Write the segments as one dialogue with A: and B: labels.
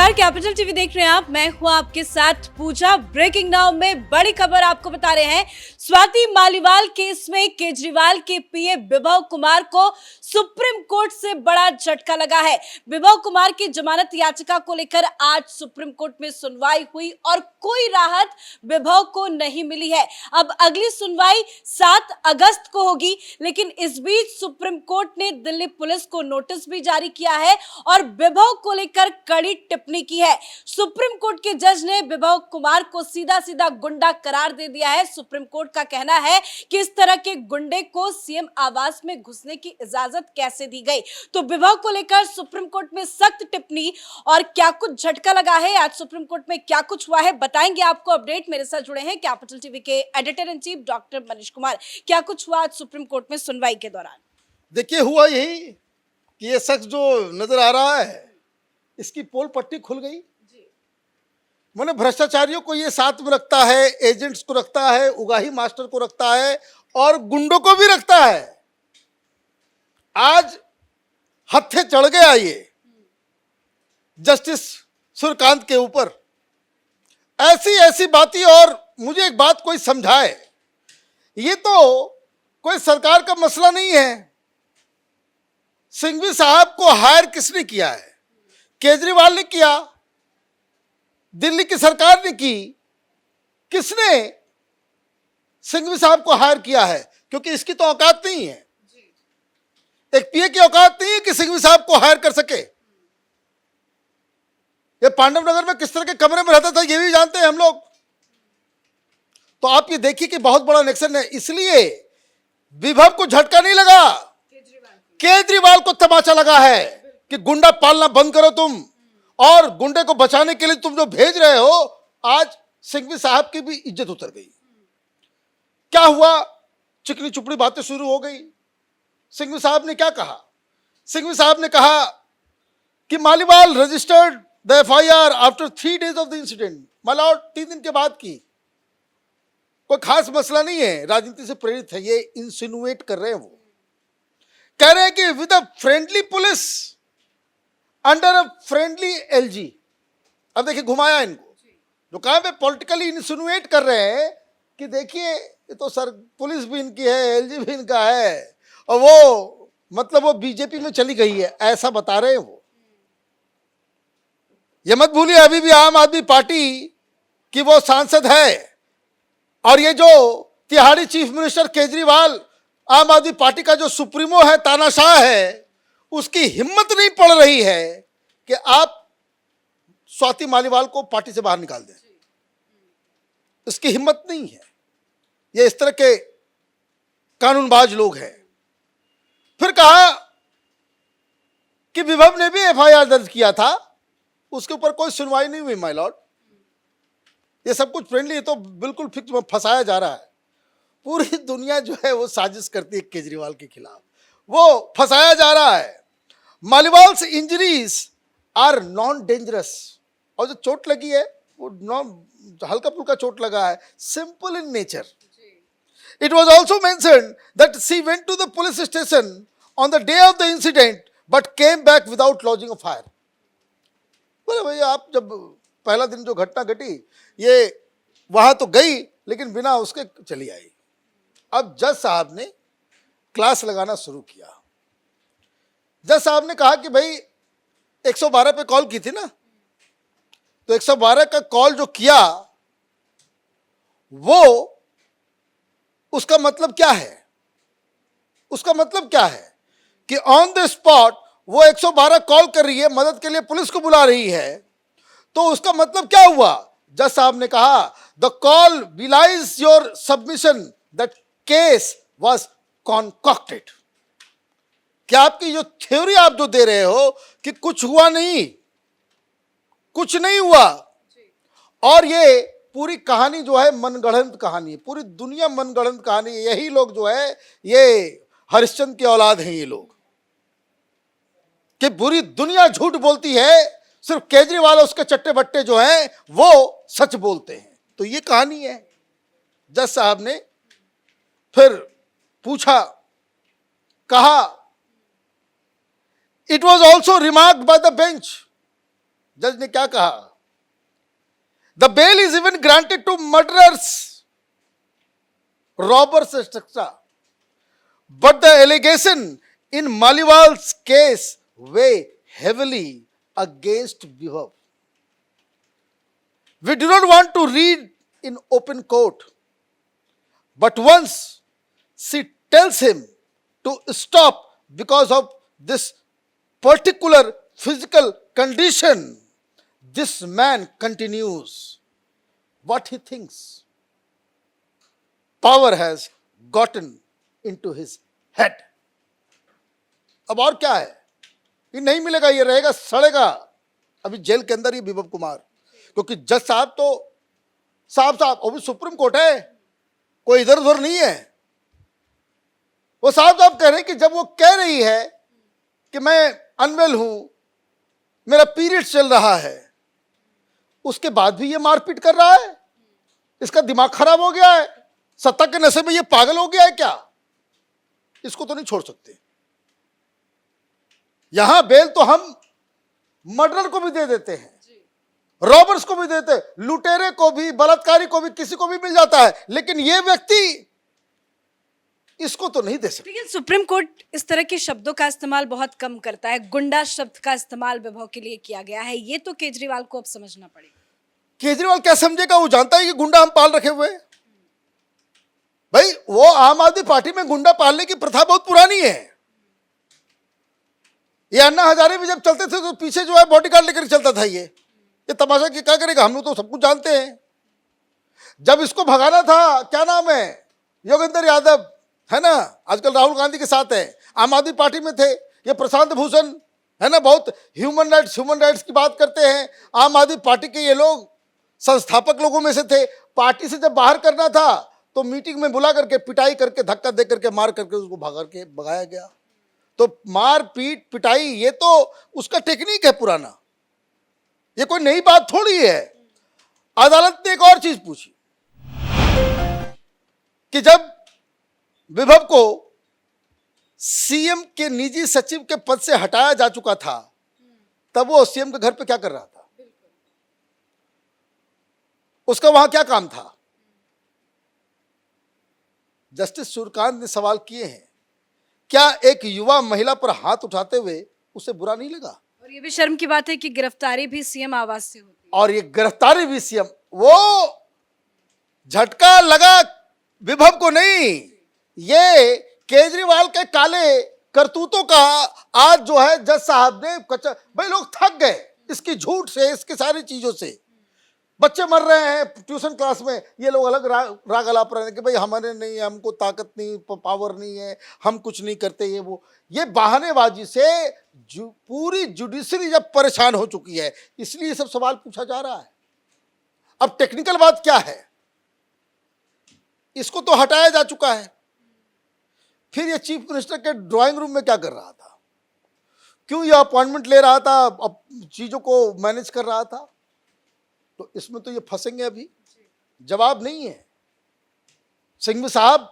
A: नमस्कार, capital TV देख रहे हैं आप। मैं हूं आपके साथ पूजा। ब्रेकिंग नाउ में बड़ी खबर आपको बता रहे हैं। स्वाति मालीवाल केस में केजरीवाल के पीए विभव कुमार को सुप्रीम कोर्ट से बड़ा झटका लगा है। विभव कुमार की जमानत याचिका को लेकर आज सुप्रीम कोर्ट में सुनवाई हुई और कोई राहत विभव को नहीं मिली है। अब अगली सुनवाई 7 अगस्त को होगी, लेकिन इस बीच सुप्रीम कोर्ट ने दिल्ली पुलिस को नोटिस भी जारी किया है और विभव को लेकर कड़ी टिप्पणी की है। सुप्रीम कोर्ट के जज ने विभव कुमार को सीधा सीधा गुंडा करार दे दिया है। सुप्रीम कोर्ट का कहना है कि इस तरह के गुंडे को सीएम आवास में घुसने की इजाजत कैसे दी गई। तो विभव को लेकर सुप्रीम कोर्ट में सख्त टिप्पणी और क्या कुछ झटका लगा है, आज सुप्रीम कोर्ट में क्या कुछ हुआ है, बताएंगे आपको। अपडेट मेरे साथ जुड़े हैं कैपिटल टीवी के editor in chief doctor Manish Kumar. क्या कुछ हुआ आज सुप्रीम कोर्ट में सुनवाई के दौरान?
B: देखिए, हुआ यही कि ये शख्स जो नजर आ रहा है, इसकी पोल पट्टी खुल गई। मैंने भ्रष्टाचारियों को ये साथ में रखता है, एजेंट्स को रखता है, उगाही मास्टर को रखता है और गुंडों को भी रखता है। आज हत्थे चढ़ गया ये जस्टिस सूर्यकांत के ऊपर। ऐसी ऐसी बातें। और मुझे एक बात कोई समझाए, ये तो कोई सरकार का मसला नहीं है। सिंघवी साहब को हायर किसने किया है? केजरीवाल ने किया, दिल्ली की सरकार ने की। किसने सिंघवी साहब को हायर किया है? क्योंकि इसकी तो औकात नहीं है, एक पीए की औकात नहीं है कि सिंघवी साहब को हायर कर सके। ये पांडव नगर में किस तरह के कमरे में रहता था ये भी जानते हैं हम लोग। तो आप ये देखिए कि बहुत बड़ा नेक्सन है। इसलिए विभव को झटका नहीं लगा, केजरीवाल को तमाचा लगा है कि गुंडा पालना बंद करो तुम, और गुंडे को बचाने के लिए तुम जो भेज रहे हो। आज सिंघवी साहब की भी इज्जत उतर गई। क्या हुआ? चिकनी चुपड़ी बातें शुरू हो गई। सिंघवी साहब ने क्या कहा? सिंघवी साहब ने कहा कि Maliwal registered the FIR after 3 days of the incident. My lord 3 दिन के बाद की। कोई खास मसला नहीं है, राजनीति से प्रेरित है। ये इंसिनुएट कर रहे हैं। वो कह रहे हैं कि with a friendly police under a friendly LG. अब देखिए, घुमाया इनको। जो कहा पे पॉलिटिकली इंसिनुएट कर रहे हैं कि देखिए ये तो सर पुलिस भी इनकी है, एलजी भी इनका है, और वो मतलब वो बीजेपी में चली गई है, ऐसा बता रहे हैं वो। ये मत भूलिए, अभी भी आम आदमी पार्टी की वो सांसद है। और ये जो तिहाड़ी चीफ मिनिस्टर केजरीवाल, आम आदमी पार्टी का जो सुप्रीमो है, तानाशाह है, उसकी हिम्मत नहीं पड़ रही है कि आप स्वाति मालीवाल को पार्टी से बाहर निकाल दें। इसकी हिम्मत नहीं है। ये इस तरह के कानूनबाज लोग हैं। फिर कहा कि विभव ने भी एफआईआर दर्ज किया था, उसके ऊपर कोई सुनवाई नहीं हुई माय लॉर्ड। ये सब कुछ फ्रेंडली, ये तो बिल्कुल फिक्स में फंसाया जा रहा है। पूरी दुनिया जो है वो साजिश करती है केजरीवाल के खिलाफ, वो फंसाया जा रहा है। मालीवाल्स इंजरीज आर नॉन डेंजरस। और जो चोट लगी है वो हल्का फुल्का चोट लगा है, simple in nature. It was also mentioned that she went to the police station on the day of the incident but came back without lodging a fire. बोले भैया, आप जब पहला दिन जो घटना घटी, ये वहां तो गई लेकिन बिना उसके चली आई। अब जज साहब ने क्लास लगाना शुरू किया। जज साहब ने कहा कि भाई 112 पे कॉल की थी ना, तो 112 का कॉल जो किया वो उसका मतलब क्या है? उसका मतलब क्या है कि ऑन द स्पॉट वो 112 कॉल कर रही है, मदद के लिए पुलिस को बुला रही है, तो उसका मतलब क्या हुआ? जज साहब ने कहा the court belies your submission that case was concocted. क्या आपकी जो थ्योरी आप जो दे रहे हो कि कुछ हुआ नहीं, कुछ नहीं हुआ, और ये पूरी कहानी जो है मनगढ़ंत कहानी है, पूरी दुनिया मनगढ़ंत कहानी है। यही लोग जो है ये हरिश्चंद्र की औलाद हैं ये लोग, कि पूरी दुनिया झूठ बोलती है, सिर्फ केजरीवाल और उसके चट्टे बट्टे जो हैं वो सच बोलते हैं। तो ये कहानी है। जज साहब ने फिर पूछा, कहा it was also remarked by the bench जज ने क्या कहा, the bail is even granted to murderers, robbers etcetera, but the allegation in Maliwal's case weigh heavily against Vibhav. We do not want to read in open court, but once she tells him to stop because of this particular physical condition, this man continues what he thinks. Power has gotten into his head. अब और क्या है, ये नहीं मिलेगा, ये रहेगा, सड़ेगा अभी जेल के अंदर ही विभव कुमार, क्योंकि जज साहब तो साहब अभी सुप्रीम कोर्ट है, कोई इधर उधर नहीं है। वो साहब कह रहे हैं कि जब वो कह रही है कि मैं अनवेल हूं, मेरा पीरियड चल रहा है, उसके बाद भी ये मारपीट कर रहा है, इसका दिमाग खराब हो गया है, सत्ता के नशे में ये पागल हो गया है क्या? इसको तो नहीं छोड़ सकते। यहां बेल तो हम मर्डर को भी दे देते हैं, रॉबर्स को भी देते हैं, लुटेरे को भी, बलात्कारी को भी, किसी को भी मिल जाता है, लेकिन ये व्यक्ति इसको तो नहीं दे सकते।
A: लेकिन सुप्रीम कोर्ट इस तरह के शब्दों का इस्तेमाल बहुत कम करता है, गुंडा शब्द का इस्तेमाल विभव के लिए किया गया है, ये तो केजरीवाल को अब समझना पड़ेगा।
B: केजरीवाल क्या समझेगा, वो जानता है कि गुंडा हम पाल रखे हुए हैं। भाई वो आम आदमी पार्टी में गुंडा पालने की प्रथा बहुत पुरानी है। ये अन्ना हजारे भी जब चलते थे तो पीछे जो है बॉडीगार्ड लेकर चलता था। ये तमाशा की क्या करेगा, हम लोग तो सब कुछ जानते हैं। जब इसको भगाना था, क्या नाम है, योगेंद्र यादव है ना, आजकल राहुल गांधी के साथ है, आम आदमी पार्टी में थे, ये प्रशांत भूषण है ना, बहुत ह्यूमन राइट्स की बात करते हैं। आम आदमी पार्टी के ये लोग संस्थापक लोगों में से थे। पार्टी से जब बाहर करना था तो मीटिंग में बुला करके पिटाई करके, धक्का दे करके, मार करके उसको भगाया गया। तो मार पीट पिटाई ये तो उसका टेक्निक है पुराना, ये कोई नई बात थोड़ी है। अदालत ने एक और चीज पूछी कि जब विभव को सीएम के निजी सचिव के पद से हटाया जा चुका था, तब वो सीएम के घर पे क्या कर रहा था, उसका वहां क्या काम था? जस्टिस सूर्यकांत ने सवाल किए हैं, क्या एक युवा महिला पर हाथ उठाते हुए उसे बुरा नहीं लगा?
A: और ये भी शर्म की बात है कि गिरफ्तारी भी सीएम आवास से होती है।
B: और ये गिरफ्तारी भी सीएम, वो झटका लगा विभव को नहीं, ये केजरीवाल के काले करतूतों का आज जो है जज साहब ने भाई लोग थक गए इसकी झूठ से, इसकी सारी चीजों से। बच्चे मर रहे हैं ट्यूशन क्लास में, ये लोग अलग राग अलाप रहे हैं कि भाई हमारे नहीं, हमको ताकत नहीं, पावर नहीं है, हम कुछ नहीं करते, ये बहानेबाजी से पूरी जुडिशरी जब परेशान हो चुकी है, इसलिए सब सवाल पूछा जा रहा है। अब टेक्निकल बात क्या है, इसको तो हटाया जा चुका है, फिर ये चीफ मिनिस्टर के ड्राइंग रूम में क्या कर रहा था, क्यों ये अपॉइंटमेंट ले रहा था, अब चीजों को मैनेज कर रहा था? तो इसमें तो ये फंसेंगे, अभी जवाब नहीं है। सिंघवी साहब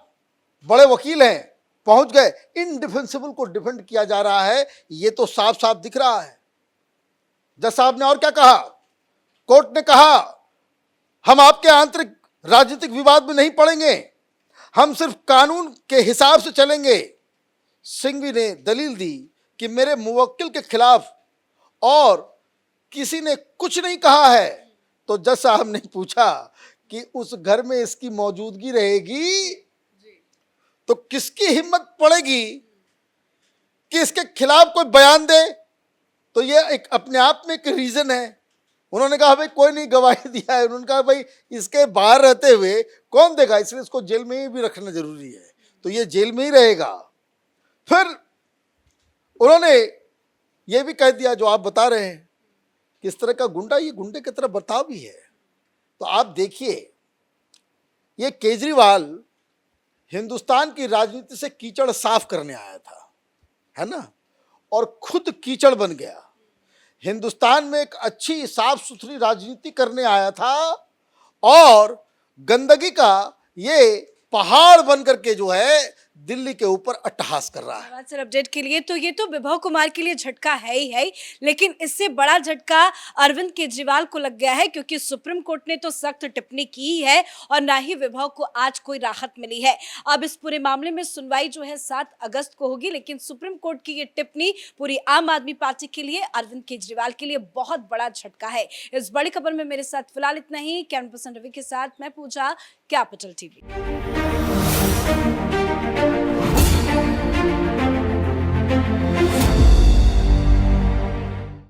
B: बड़े वकील हैं, पहुंच गए, इनडिफेंसिबल को डिफेंड किया जा रहा है, ये तो साफ साफ दिख रहा है। जज साहब ने और क्या कहा, कोर्ट ने कहा हम आपके आंतरिक राजनीतिक विवाद में नहीं पड़ेंगे, हम सिर्फ कानून के हिसाब से चलेंगे। सिंघवी ने दलील दी कि मेरे मुवक्किल के खिलाफ और किसी ने कुछ नहीं कहा है। तो जज साहब ने पूछा कि उस घर में इसकी मौजूदगी रहेगी तो किसकी हिम्मत पड़ेगी कि इसके खिलाफ कोई बयान दे? तो ये एक अपने आप में एक रीजन है। उन्होंने कहा भाई कोई नहीं गवाही दिया है, उन्होंने कहा भाई इसके बाहर रहते हुए कौन देगा, इसलिए इसको जेल में ही भी रखना जरूरी है, तो ये जेल में ही रहेगा। फिर उन्होंने ये भी कह दिया जो आप बता रहे हैं, किस तरह का गुंडा, ये गुंडे की तरह बर्ताव भी है। तो आप देखिए, ये केजरीवाल हिंदुस्तान की राजनीति से कीचड़ साफ करने आया था, है ना, और खुद कीचड़ बन गया। हिंदुस्तान में एक अच्छी साफ सुथरी राजनीति करने आया था और गंदगी का ये पहाड़ बन करके जो है दिल्ली के ऊपर अट्टहास कर रहा है।
A: धन्यवाद सर अपडेट के लिए। तो ये तो विभव कुमार के लिए झटका है ही है, लेकिन इससे बड़ा झटका अरविंद केजरीवाल को लग गया है, क्योंकि सुप्रीम कोर्ट ने तो सख्त टिप्पणी की ही है और ना ही विभव को आज कोई राहत मिली है। अब इस पूरे मामले में सुनवाई जो है 7 अगस्त को होगी, लेकिन सुप्रीम कोर्ट की ये टिप्पणी पूरी आम आदमी पार्टी के लिए, अरविंद केजरीवाल के लिए बहुत बड़ा झटका है। इस बड़ी खबर में मेरे साथ फिलहाल इतना ही। कैमरा पर्सन रवि के साथ मैं पूजा, कैपिटल टीवी।